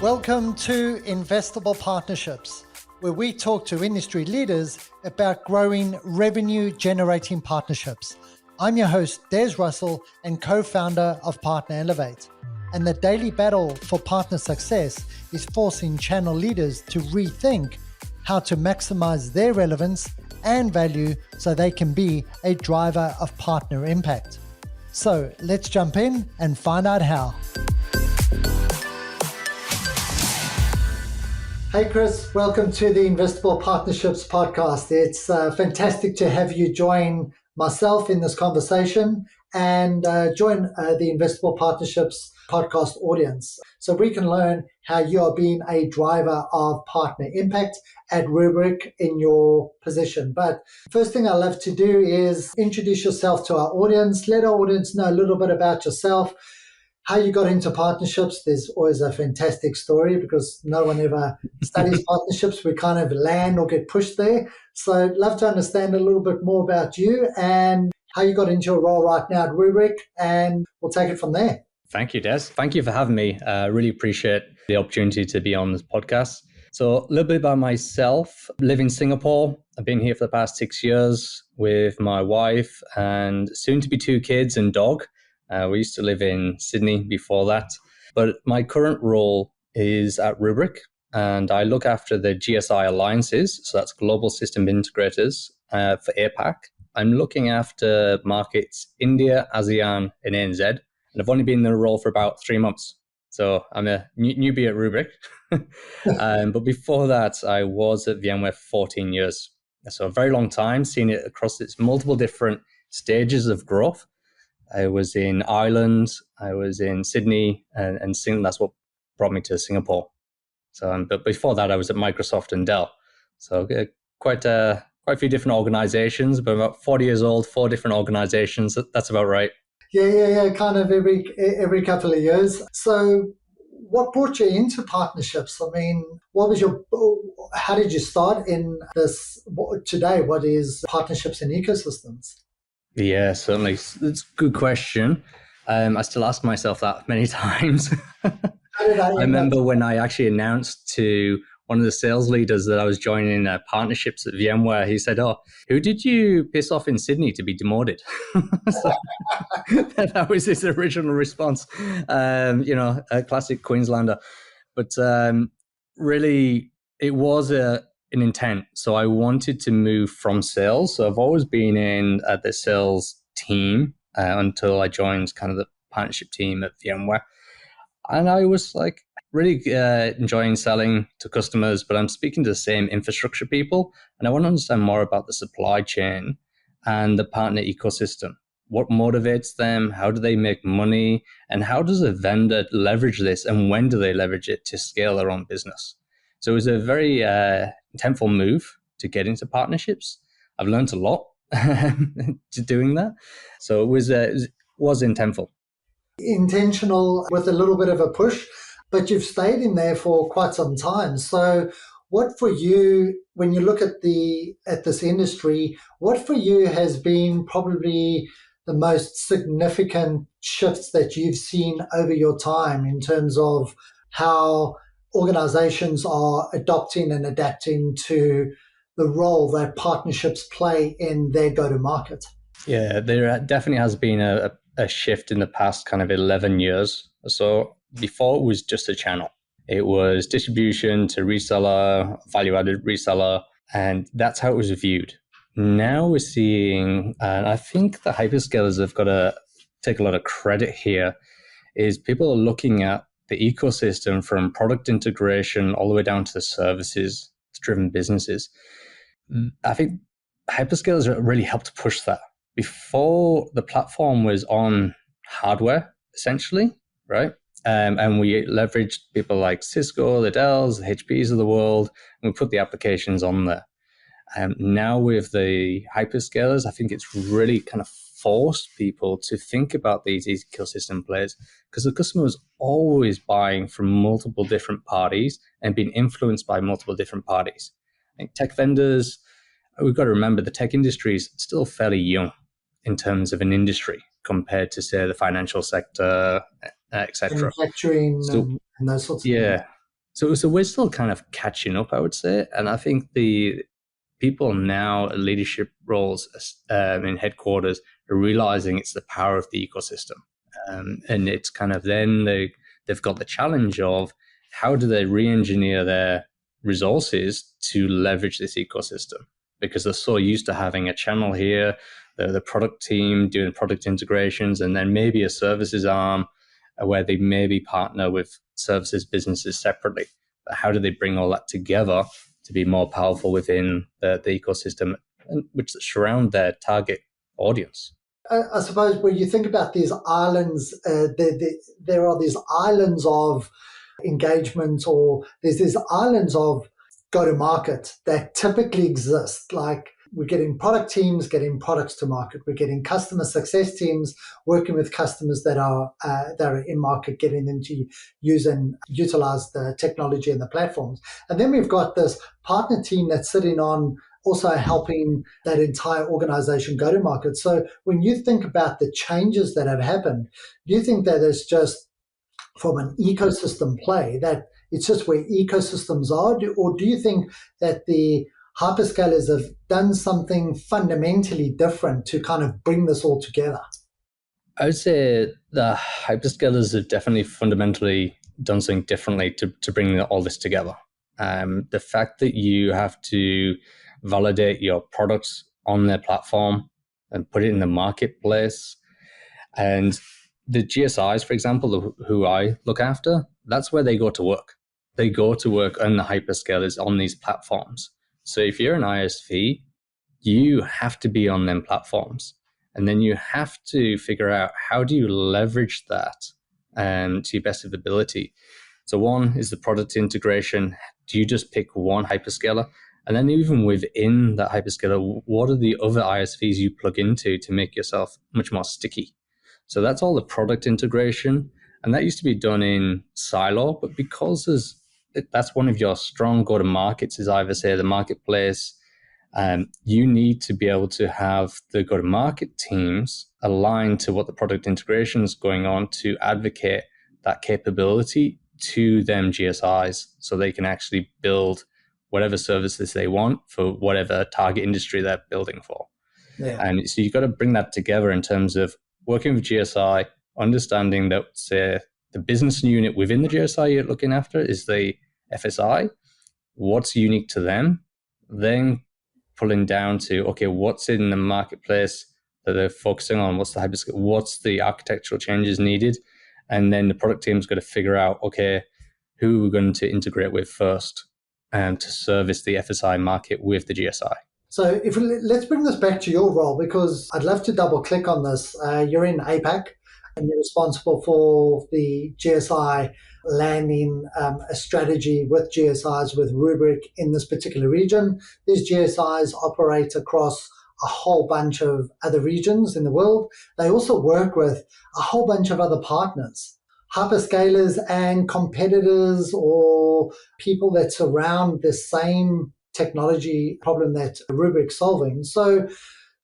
Welcome to Investable Partnerships, where we talk to industry leaders about growing revenue-generating partnerships. I'm your host, Des Russell, and co-founder of Partner Elevate. And the daily battle for partner success is forcing channel leaders to rethink how to maximize their relevance and value so they can be a driver of partner impact. So let's jump in and find out how. Hey Chris, welcome to the Investable Partnerships podcast. It's fantastic to have you join myself in this conversation and join the Investable Partnerships podcast audience so we can learn how you are being a driver of partner impact at Rubrik in your position. But first thing I love to do is introduce yourself to our audience, let our audience know a little bit about yourself, how you got into partnerships. There's always a fantastic story because no one ever studies partnerships. We kind of land or get pushed there. So I'd love to understand a little bit more about you and how you got into your role right now at Rubrik, and we'll take it from there. Thank you, Des. Thank you for having me. I really appreciate the opportunity to be on this podcast. So a little bit about myself. I live in Singapore. I've been here for the past 6 years with my wife and soon to be 2 kids and dog. We used to live in Sydney before that. But my current role is at Rubrik, and I look after the GSI alliances. So that's Global System Integrators for APAC. I'm looking after markets India, ASEAN, and ANZ. And I've only been in the role for about 3 months. So I'm a newbie at Rubrik. But before that, I was at VMware for 14 years. So a very long time, seeing it across its multiple different stages of growth. I was in Ireland, I was in Sydney, and that's what brought me to Singapore. So, but before that, I was at Microsoft and Dell. So quite a few different organizations, but about 40 years old, 4 different organizations. That's about right. Yeah. Kind of every couple of years. So what brought you into partnerships? I mean, how did you start in this today? What is partnerships and ecosystems? Yeah, certainly. It's a good question. I still ask myself that many times. I remember when I actually announced to one of the sales leaders that I was joining partnerships at VMware, he said, "Oh, who did you piss off in Sydney to be demoted?" So, that was his original response. A classic Queenslander. But really, it was an intent. So I wanted to move from sales. So I've always been in the sales team until I joined kind of the partnership team at VMware. And I was like really enjoying selling to customers, but I'm speaking to the same infrastructure people. And I want to understand more about the supply chain and the partner ecosystem. What motivates them? How do they make money? And how does a vendor leverage this? And when do they leverage it to scale their own business? So it was a very intentful move to get into partnerships. I've learned a lot to doing that. So it was intentful. Intentional with a little bit of a push, but you've stayed in there for quite some time. So what for you, when you look at this industry, what for you has been probably the most significant shifts that you've seen over your time in terms of how organizations are adopting and adapting to the role that partnerships play in their go-to-market? Yeah, there definitely has been a shift in the past kind of 11 years or so. Before, it was just a channel. It was distribution to reseller, value-added reseller, and that's how it was viewed. Now we're seeing, and I think the hyperscalers have got to take a lot of credit here, is people are looking at the ecosystem from product integration all the way down to the services-driven businesses. I think hyperscalers really helped push that. Before, the platform was on hardware, essentially, right? And we leveraged people like Cisco, the Dells, the HPs of the world, and we put the applications on there. Now with the hyperscalers, I think it's really kind of forced people to think about these ecosystem players, because the customer was always buying from multiple different parties and being influenced by multiple different parties. I think tech vendors, we've got to remember the tech industry is still fairly young in terms of an industry compared to, say, the financial sector, etc. Manufacturing and those sorts of things. So we're still kind of catching up, I would say. And I think the people now at leadership roles in headquarters are realizing it's the power of the ecosystem. And it's kind of then they've got the challenge of how do they re-engineer their resources to leverage this ecosystem, because they're so used to having a channel here, the product team doing product integrations, and then maybe a services arm where they maybe partner with services businesses separately. But how do they bring all that together to be more powerful within the ecosystem which surround their target audience? I suppose when you think about these islands, there are these islands of engagement, or there's these islands of go-to-market that typically exist. Like we're getting product teams getting products to market. We're getting customer success teams working with customers that are in market, getting them to use and utilize the technology and the platforms. And then we've got this partner team that's sitting on also helping that entire organization go to market. So when you think about the changes that have happened, do you think that it's just from an ecosystem play, that it's just where ecosystems are? Or do you think that the hyperscalers have done something fundamentally different to kind of bring this all together? I would say the hyperscalers have definitely fundamentally done something differently to bring all this together. The fact that you have to validate your products on their platform and put it in the marketplace. And the GSIs, for example, who I look after, that's where they go to work. They go to work on the hyperscalers on these platforms. So if you're an ISV, you have to be on them platforms. And then you have to figure out how do you leverage that to your best of ability. So one is the product integration. Do you just pick one hyperscaler? And then even within that hyperscaler, what are the other ISVs you plug into to make yourself much more sticky? So that's all the product integration. And that used to be done in silo, but because that's one of your strong go-to-markets is either, say, the marketplace, you need to be able to have the go-to-market teams aligned to what the product integration is going on to advocate that capability to them GSIs so they can actually build whatever services they want for whatever target industry they're building for. Yeah. And so you've got to bring that together in terms of working with GSI, understanding that, say, the business unit within the GSI you're looking after is the FSI, what's unique to them, then pulling down to, okay, what's in the marketplace that they're focusing on, what's the architectural changes needed, and then the product team's got to figure out, okay, who we're going to integrate with first to service the FSI market with the GSI. So let's bring this back to your role, because I'd love to double click on this. You're in APAC and you're responsible for the GSI landing a strategy with GSIs, with Rubrik in this particular region. These GSIs operate across a whole bunch of other regions in the world. They also work with a whole bunch of other partners, hyperscalers and competitors, or people that surround the same technology problem that Rubrik's solving. So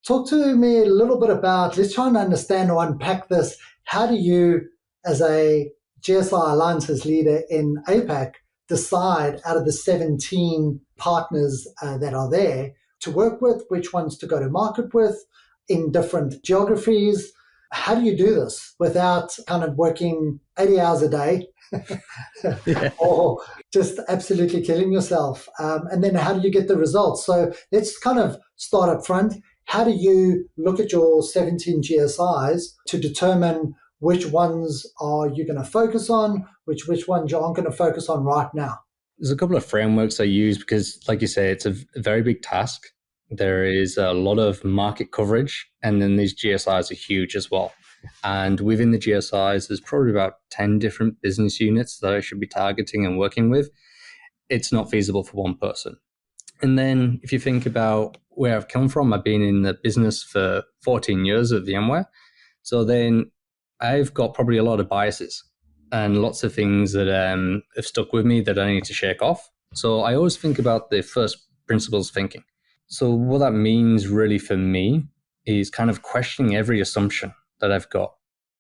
talk to me a little bit about, let's try and understand or unpack this. How do you, as a GSI Alliances leader in APAC, decide out of the 17 partners that are there to work with, which ones to go to market with in different geographies? How do you do this without kind of working 80 hours a day or just absolutely killing yourself? And then how do you get the results? So let's kind of start up front. How do you look at your 17 GSIs to determine which ones are you going to focus on, which ones you aren't going to focus on right now? There's a couple of frameworks I use because, like you say, it's a very big task. There is a lot of market coverage, and then these GSIs are huge as well. And within the GSIs, there's probably about 10 different business units that I should be targeting and working with. It's not feasible for one person. And then if you think about where I've come from, I've been in the business for 14 years at VMware. So then I've got probably a lot of biases and lots of things that have stuck with me that I need to shake off. So I always think about the first principles thinking. So what that means really for me is kind of questioning every assumption that I've got.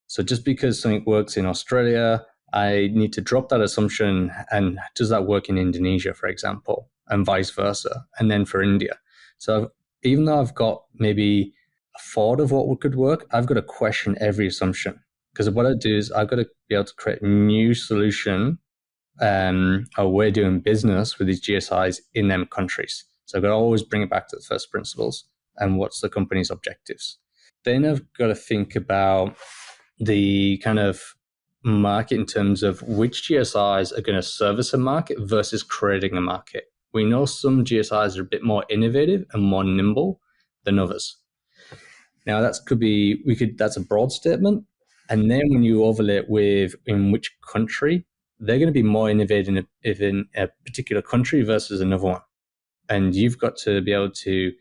So just because something works in Australia I need to drop that assumption, and does that work in Indonesia, for example, and vice versa, and then for India. So even though I've got maybe a thought of what could work, I've got to question every assumption, because what I do is I've got to be able to create a new solution, or we're doing business with these GSIs in them countries. So I've got to always bring it back to the first principles and what's the company's objectives. Then I've got to think about the kind of market in terms of which GSIs are going to service a market versus creating a market. We know some GSIs are a bit more innovative and more nimble than others. Now that's a broad statement. And then when you overlay it with in which country, they're going to be more innovative in a particular country versus another one. And you've got to be able to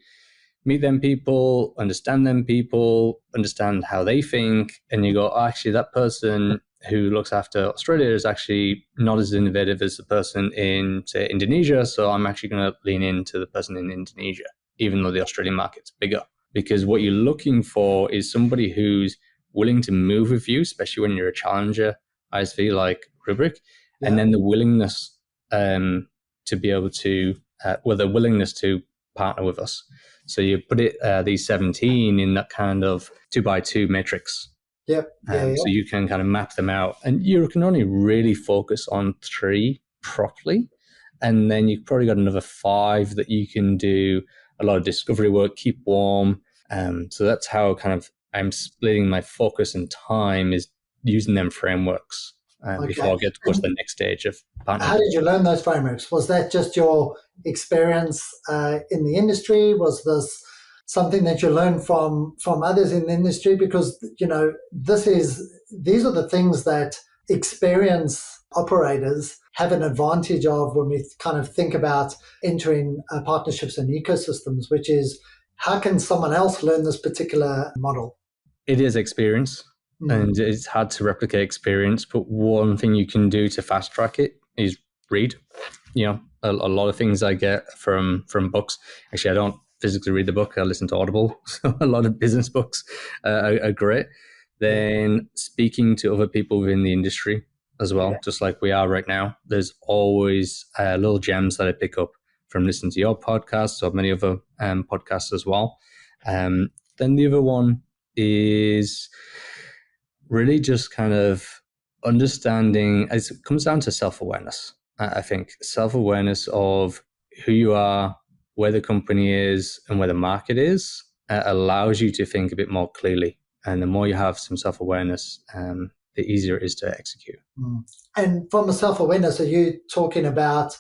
meet them people, understand them people, understand how they think. And you go, oh, actually, that person who looks after Australia is actually not as innovative as the person in, say, Indonesia. So I'm actually going to lean into the person in Indonesia, even though the Australian market's bigger. Because what you're looking for is somebody who's willing to move with you, especially when you're a challenger ISV like Rubrik, and then the willingness to be able to, the willingness to partner with us. So you put it these 17 in that kind of 2x2 matrix. So you can kind of map them out, and you can only really focus on 3 properly, and then you've probably got another 5 that you can do a lot of discovery work, keep warm. So that's how kind of I'm splitting my focus and time, is using them frameworks before I get to go to the next stage of partnering. How did you learn those frameworks? Was that just your experience in the industry? Was this something that you learned from others in the industry? Because, these are the things that experienced operators have an advantage of when we kind of think about entering partnerships and ecosystems, which is, how can someone else learn this particular model? It is experience, and it's hard to replicate experience. But one thing you can do to fast track it is read. A lot of things I get from books. Actually, I don't physically read the book. I listen to Audible. So a lot of business books are great. Then speaking to other people within the industry as well, just like we are right now. There's always little gems that I pick up from listening to your podcasts or many other podcasts as well. Then the other one is really just kind of understanding, as it comes down to self-awareness. I think self-awareness of who you are, where the company is, and where the market is allows you to think a bit more clearly. And the more you have some self-awareness, the easier it is to execute. And from a self-awareness, are you talking about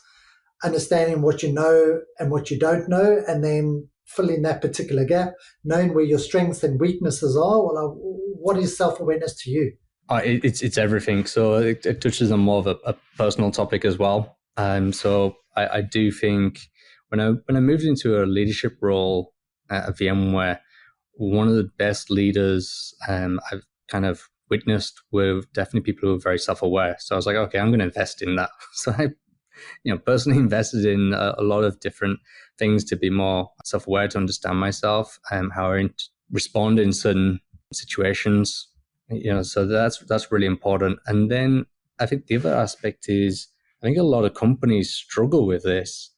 understanding what you know and what you don't know, and then filling that particular gap, knowing where your strengths and weaknesses are? Well, what is self-awareness to you? It's everything. So it touches on more of a personal topic as well. So I do think when I moved into a leadership role at VMware, one of the best leaders I've kind of witnessed were definitely people who are very self-aware. So I was like, okay, I'm going to invest in that. So I personally invested in a lot of different things to be more self-aware, to understand myself and how I respond in certain situations. So that's really important. And then I think the other aspect is, I think a lot of companies struggle with this,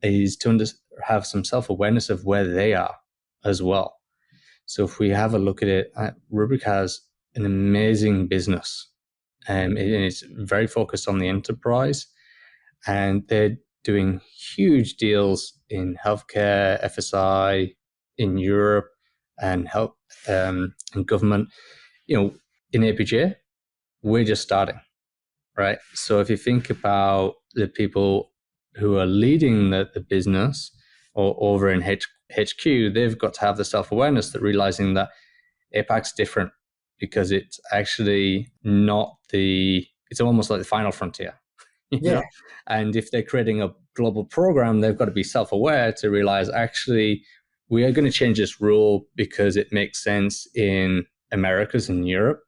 is to have some self-awareness of where they are as well. So if we have a look at it, Rubrik has an amazing business, and it's very focused on the enterprise, and they're doing huge deals in healthcare, FSI, in Europe, and health and government. In APJ, we're just starting, right? So if you think about the people who are leading the business or over in HQ, they've got to have the self-awareness that realizing that APAC's different, because it's actually not it's almost like the final frontier. You know? And if they're creating a global program, they've got to be self-aware to realize, actually, we are going to change this rule because it makes sense in Americas and Europe.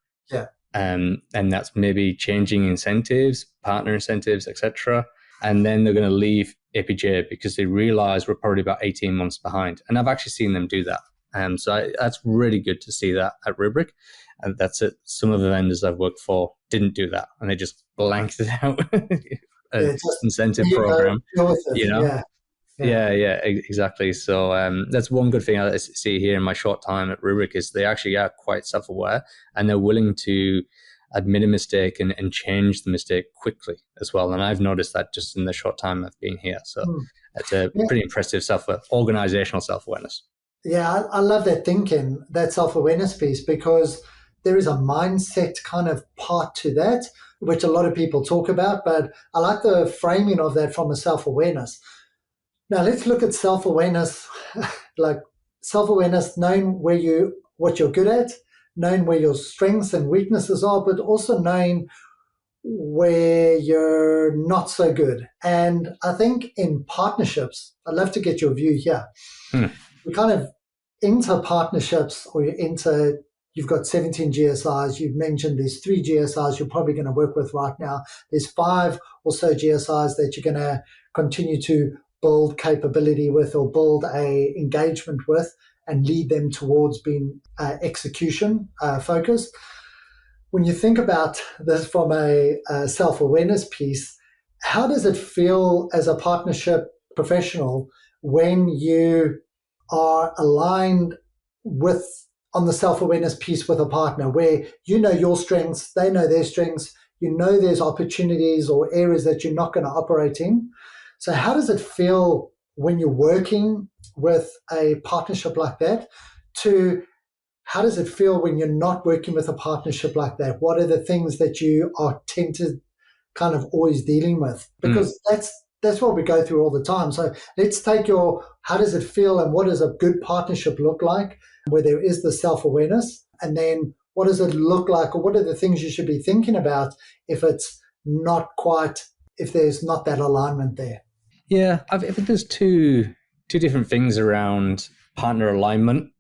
And that's maybe changing incentives, partner incentives, etc. And then they're going to leave APJ because they realize we're probably about 18 months behind. And I've actually seen them do that. So that's really good to see that at Rubrik. And that's it. Some of the vendors I've worked for didn't do that, and they just blanked it out. Yeah, An just incentive program, deal with it. you know. Yeah. Yeah, exactly. So that's one good thing I see here in my short time at Rubrik is they actually are quite self-aware, and they're willing to admit a mistake and change the mistake quickly as well. And I've noticed that just in the short time I've been here. So it's a pretty impressive organizational self-awareness. Yeah, I love that thinking, that self-awareness piece, because there is a mindset kind of part to that, which a lot of people talk about, but I like the framing of that from a self-awareness. Now let's look at self-awareness, like self-awareness, knowing what you're good at, knowing where your strengths and weaknesses are, but also knowing where you're not so good. And I think in partnerships, I'd love to get your view here. We kind of enter partnerships, or you've got 17 GSIs. You've mentioned there's 3 GSIs you're probably going to work with right now. There's 5 or so GSIs that you're going to continue to build capability with or build a engagement with and lead them towards being execution focused. When you think about this from a self-awareness piece, how does it feel as a partnership professional when you are aligned with on the self-awareness piece with a partner, where you know your strengths, they know their strengths, you know there's opportunities or areas that you're not going to operate in? So how does it feel when you're working with a partnership like that, to how does it feel when you're not working with a partnership like that? What are the things that you are tempted kind of always dealing with? Because that's what we go through all the time. So let's take how does it feel and what does a good partnership look like where there is the self-awareness? And then what does it look like, or what are the things you should be thinking about if there's not that alignment there? Yeah, I think there's two different things around partner alignment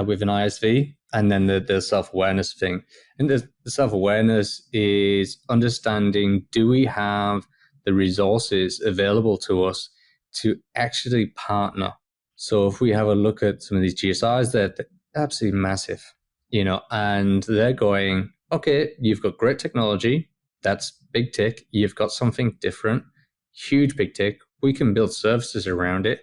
with an ISV, and then the self-awareness thing. And the self-awareness is understanding, do we have the resources available to us to actually partner? So if we have a look at some of these GSIs, they're absolutely massive, and they're going, okay, you've got great technology, that's big tech, you've got something different, huge big tech, we can build services around it.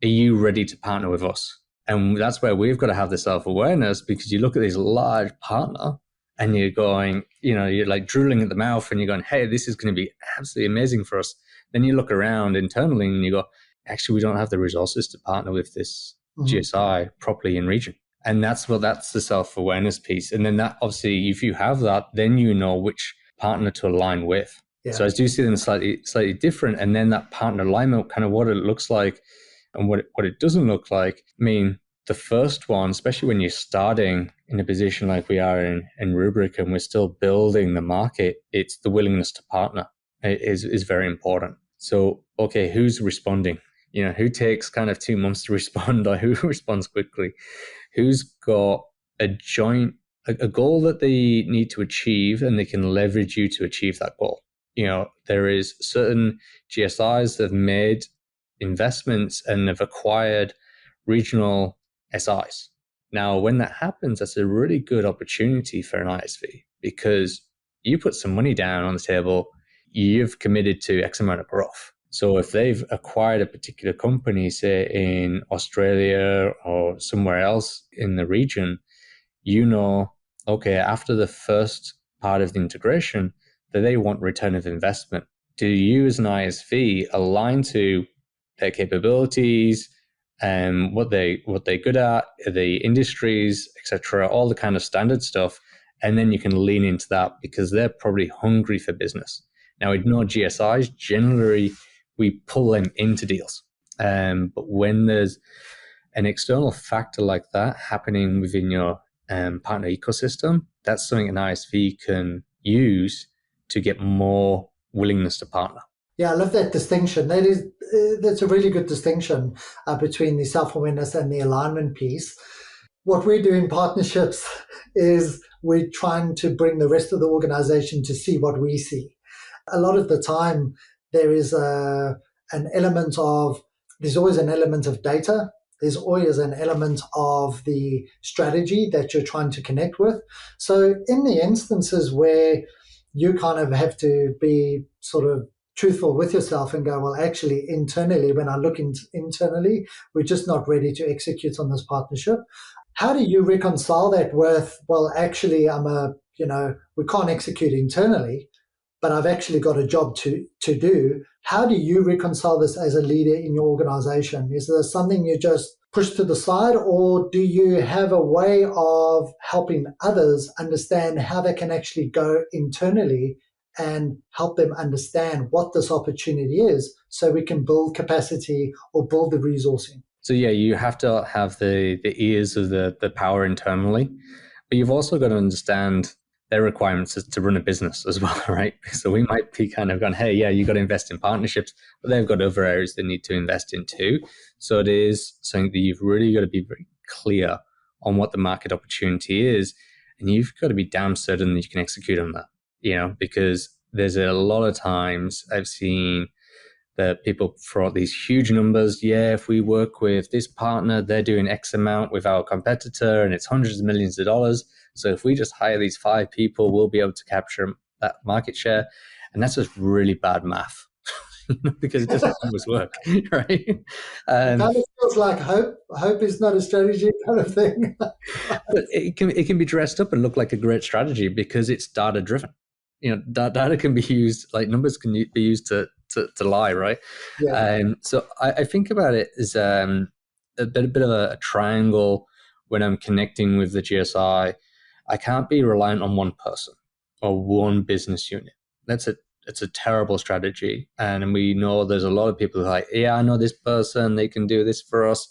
Are you ready to partner with us? And that's where we've got to have the self-awareness, because you look at this large partner and you're going, you're like drooling at the mouth and you're going, hey, this is going to be absolutely amazing for us. Then you look around internally and you go, actually, we don't have the resources to partner with this GSI properly in region. And that's the self-awareness piece. And then that, obviously, if you have that, then you know which partner to align with. Yeah. So I do see them slightly different. And then that partner alignment, kind of what it looks like and what it doesn't look like. I mean, the first one, especially when you're starting in a position like we are in Rubrik and we're still building the market, it's the willingness to partner. It is very important. So, okay, who's responding? Who takes kind of 2 months to respond, or who responds quickly? Who's got a goal that they need to achieve and they can leverage you to achieve that goal? There is certain GSIs that have made investments and have acquired regional SIs. Now, when that happens, that's a really good opportunity for an ISV, because you put some money down on the table, you've committed to X amount of growth. So if they've acquired a particular company, say in Australia or somewhere else in the region, okay, after the first part of the integration, that they want return of investment. Do you as an ISV align to their capabilities and what they're good at, the industries, etc., all the kind of standard stuff, and then you can lean into that because they're probably hungry for business. Now, with no GSIs, generally we pull them into deals, but when there's an external factor like that happening within your partner ecosystem, that's something an ISV can use to get more willingness to partner. Yeah, I love that distinction. That's a really good distinction between the self-awareness and the alignment piece. What we do in partnerships is we're trying to bring the rest of the organization to see what we see. A lot of the time, there's always an element of data. There's always an element of the strategy that you're trying to connect with. So in the instances where you kind of have to be sort of truthful with yourself and go, well, actually, internally, when I look internally, we're just not ready to execute on this partnership. How do you reconcile that with, well, actually, we can't execute internally, but I've actually got a job to do. How do you reconcile this as a leader in your organization? Is there something you just push to the side, or do you have a way of helping others understand how they can actually go internally and help them understand what this opportunity is so we can build capacity or build the resourcing? So yeah, you have to have the ears of the power internally, but you've also got to understand their requirements is to run a business as well, right? So we might be kind of going, hey, yeah, you got to invest in partnerships, but they've got other areas they need to invest in too. So it is something that you've really got to be very clear on what the market opportunity is, and you've got to be damn certain that you can execute on that, because there's a lot of times I've seen that people throw out these huge numbers. Yeah, if we work with this partner, they're doing X amount with our competitor and it's hundreds of millions of dollars. So if we just hire these 5 people, we'll be able to capture that market share. And that's just really bad math because it doesn't always work, right? It kind of feels like hope is not a strategy kind of thing. But it can be dressed up and look like a great strategy because it's data driven. Data can be used, like numbers can be used to lie, right? Yeah. So I think about it as a bit of a triangle when I'm connecting with the GSI. I can't be reliant on one person or one business unit. It's a terrible strategy. And we know there's a lot of people who are like, yeah, I know this person, they can do this for us.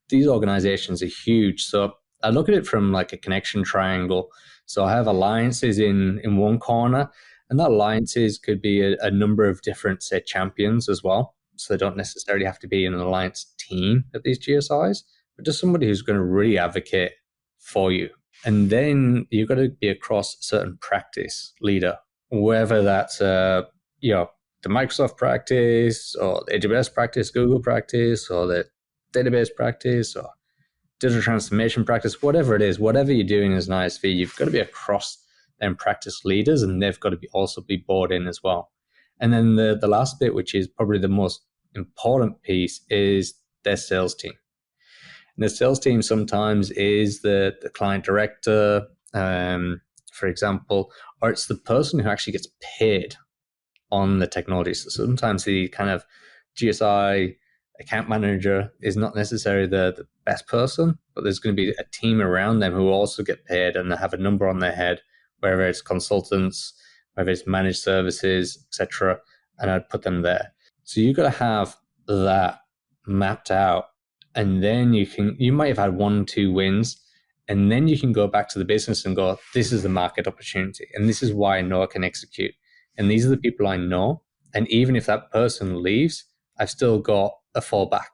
These organizations are huge. So I look at it from like a connection triangle. So I have alliances in one corner, and that alliances could be a number of different, say, champions as well. So they don't necessarily have to be in an alliance team at these GSIs, but just somebody who's going to really advocate for you. And then you've got to be across a certain practice leader, whether that's the Microsoft practice or the AWS practice, Google practice, or the database practice, or digital transformation practice, whatever it is, whatever you're doing as an ISV, you've got to be across them practice leaders, and they've got to also be bought in as well. And then the last bit, which is probably the most important piece, is their sales team. And the sales team sometimes is the client director, for example, or it's the person who actually gets paid on the technology. So sometimes the kind of GSI account manager is not necessarily the best person, but there's going to be a team around them who also get paid and they have a number on their head, whether it's consultants, whether it's managed services, etc. And I'd put them there. So you've got to have that mapped out, and then you might have had 1-2 wins, and then you can go back to the business and go, this is the market opportunity, and this is why I know I can execute, and these are the people I know, and even if that person leaves, I've still got a fallback.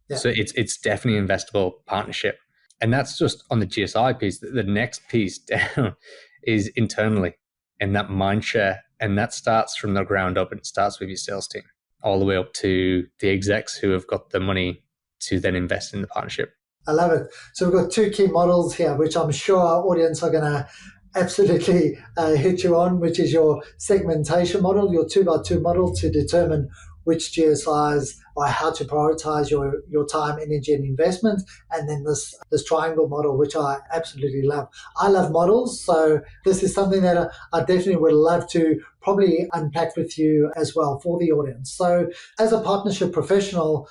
Yeah. So it's definitely an investable partnership. And that's just on the GSI piece. The next piece down is internally, and that mind share. And that starts from the ground up, and it starts with your sales team all the way up to the execs who have got the money to then invest in the partnership. I love it. So we've got 2 key models here, which I'm sure our audience are going to absolutely hit you on, which is your segmentation model, your 2x2 model to determine which GSIs or how to prioritize your time, energy, and investment, and then this triangle model, which I absolutely love. I love models, so this is something that I definitely would love to probably unpack with you as well for the audience. So as a partnership professional,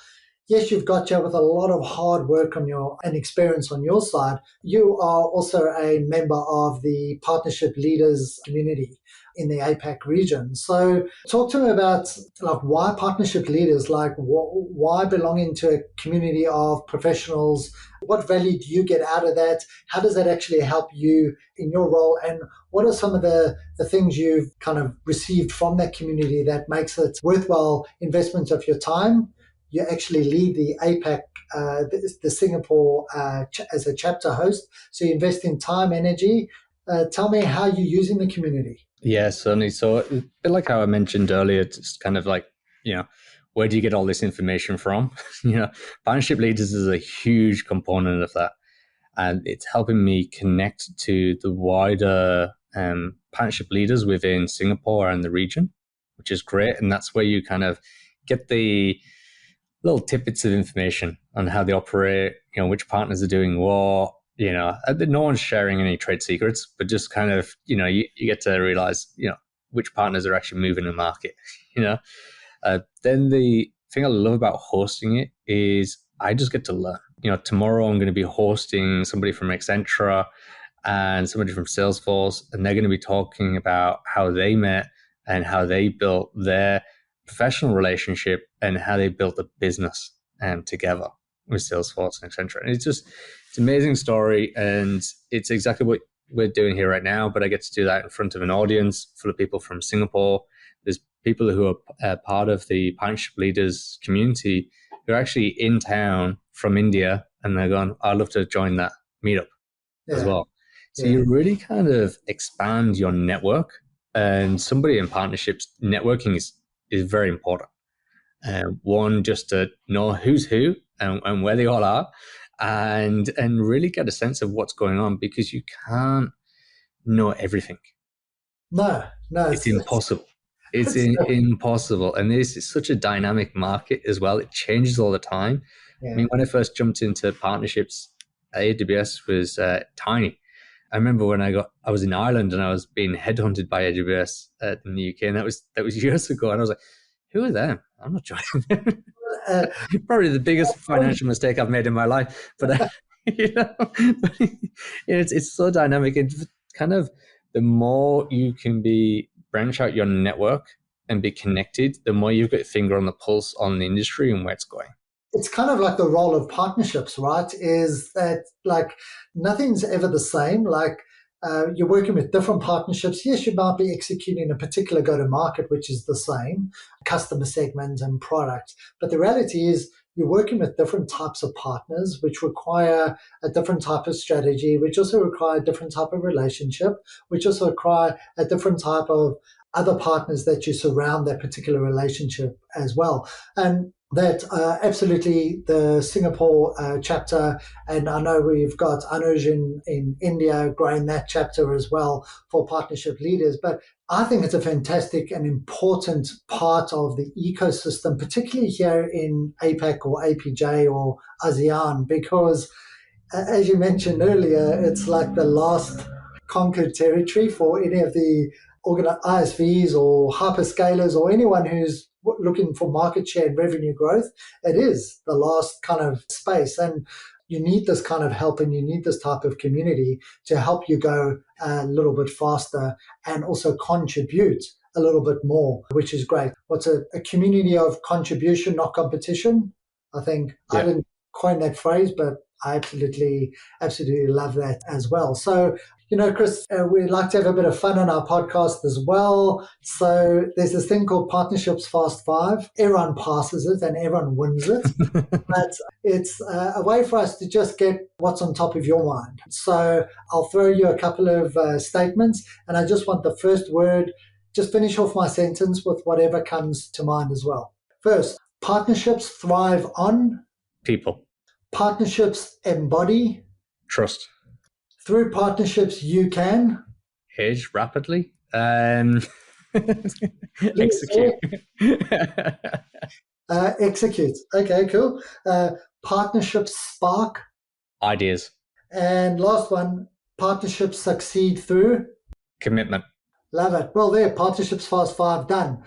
yes, you've got you with a lot of hard work and experience on your side. You are also a member of the partnership leaders community in the APAC region. So talk to me about why partnership leaders, why belonging to a community of professionals, what value do you get out of that? How does that actually help you in your role? And what are some of the things you've kind of received from that community that makes it worthwhile investment of your time? You actually lead the APAC, the Singapore as a chapter host. So you invest in time, energy. Tell me how you're using the community. Yeah, certainly. So a bit like how I mentioned earlier, it's kind of like, where do you get all this information from? Partnership leaders is a huge component of that. and it's helping me connect to the wider partnership leaders within Singapore and the region, which is great. And that's where you kind of get the little tidbits of information on how they operate, which partners are doing what, no one's sharing any trade secrets, but just kind of, you get to realize, which partners are actually moving the market, Then the thing I love about hosting it is I just get to learn. Tomorrow I'm going to be hosting somebody from Accenture and somebody from Salesforce, and they're going to be talking about how they met and how they built their professional relationship and how they built a business together with Salesforce and Accenture. And it's an amazing story, and it's exactly what we're doing here right now, but I get to do that in front of an audience full of people from Singapore. There's people who are part of the partnership leaders community who are actually in town from India, and they're going, I'd love to join that meetup as well. So you really kind of expand your network, and somebody in partnerships, networking is very important. One, just to know who's who and where they all are, and really get a sense of what's going on, because you can't know everything. No, it's impossible. It's impossible. And this is such a dynamic market as well. It changes all the time. Yeah. I mean, when I first jumped into partnerships, AWS was tiny. I remember when I was in Ireland and I was being headhunted by AWS in the UK, and that was years ago. And I was like, who are them? I'm not joining them. Probably the biggest financial mistake I've made in my life. But it's so dynamic. And kind of the more you can branch out your network and be connected, the more you've got a finger on the pulse on the industry and where it's going. It's kind of like the role of partnerships, right? Is that like nothing's ever the same. Like you're working with different partnerships. Yes, you might be executing a particular go-to-market, which is the same, customer segment and product. But the reality is you're working with different types of partners, which require a different type of strategy, which also require a different type of relationship, which also require a different type of other partners that you surround that particular relationship as well. And that absolutely the Singapore chapter, and I know we've got Anuj in India growing that chapter as well for partnership leaders. But I think it's a fantastic and important part of the ecosystem, particularly here in APAC or APJ or ASEAN, because as you mentioned earlier, it's like the last conquered territory for any of the ISVs or hyperscalers or anyone who's looking for market share and revenue growth. It is the last kind of space, and you need this kind of help, and you need this type of community to help you go a little bit faster and also contribute a little bit more, which is great. What's a community of contribution, not competition? I think I didn't coin that phrase, but I absolutely love that as well. So, Chris, we like to have a bit of fun on our podcast as well. So there's this thing called Partnerships Fast 5. Everyone passes it and everyone wins it. But it's a way for us to just get what's on top of your mind. So I'll throw you a couple of statements, and I just want the first word, just finish off my sentence with whatever comes to mind as well. First, partnerships thrive on people. Partnerships embody trust. Through partnerships, you can age rapidly. Execute. Execute. Okay, cool. Partnerships spark ideas. And last one, partnerships succeed through commitment. Love it. Well, there, Partnerships Fast 5 done.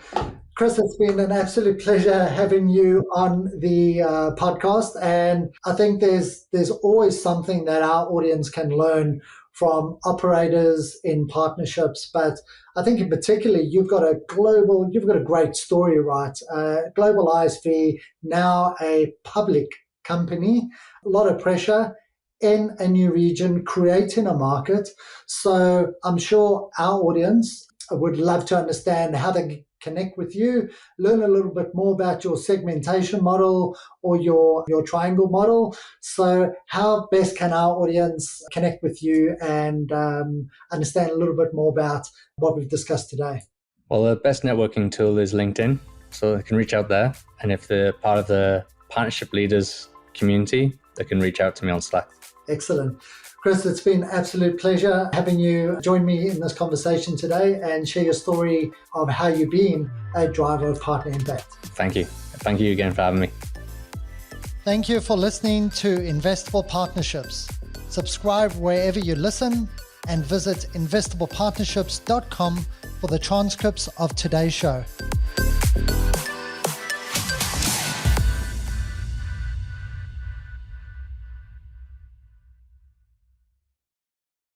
Chris, it's been an absolute pleasure having you on the podcast, and I think there's always something that our audience can learn from operators in partnerships. But I think in particular, you've got a great story, right? Global ISV, now a public company, a lot of pressure in a new region, creating a market. So I'm sure our audience would love to understand how they connect with you, learn a little bit more about your segmentation model or your triangle model. So how best can our audience connect with you and understand a little bit more about what we've discussed today? Well, the best networking tool is LinkedIn, so they can reach out there. And if they're part of the Partnership Leaders community, they can reach out to me on Slack. Excellent. Chris, it's been an absolute pleasure having you join me in this conversation today and share your story of how you've been a driver of partner impact. Thank you. Thank you again for having me. Thank you for listening to Investable Partnerships. Subscribe wherever you listen and visit investablepartnerships.com for the transcripts of today's show.